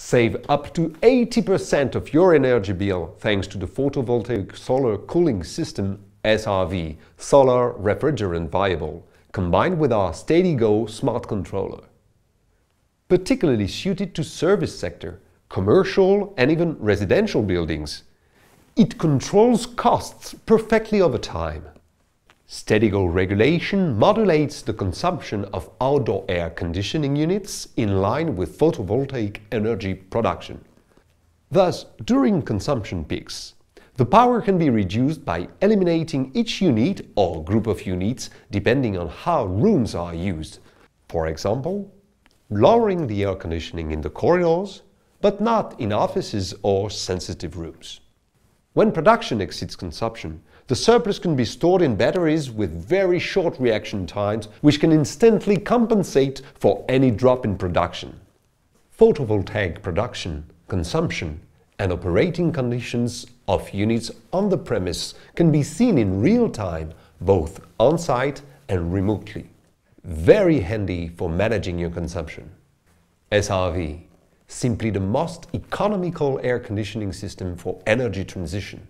Save up to 80% of your energy bill thanks to the photovoltaic solar cooling system SRV, Solar Refrigerant Variable, combined with our SteadyGo smart controller. Particularly suited to service sector, commercial and even residential buildings. It controls costs perfectly over time. SteadyGo regulation modulates the consumption of outdoor air conditioning units in line with photovoltaic energy production. Thus, during consumption peaks, the power can be reduced by eliminating each unit or group of units depending on how rooms are used. For example, lowering the air conditioning in the corridors, but not in offices or sensitive rooms. When production exceeds consumption, the surplus can be stored in batteries with very short reaction times, which can instantly compensate for any drop in production. Photovoltaic production, consumption, and operating conditions of units on the premise can be seen in real time, both on-site and remotely. Very handy for managing your consumption. SRV, simply the most economical air conditioning system for energy transition.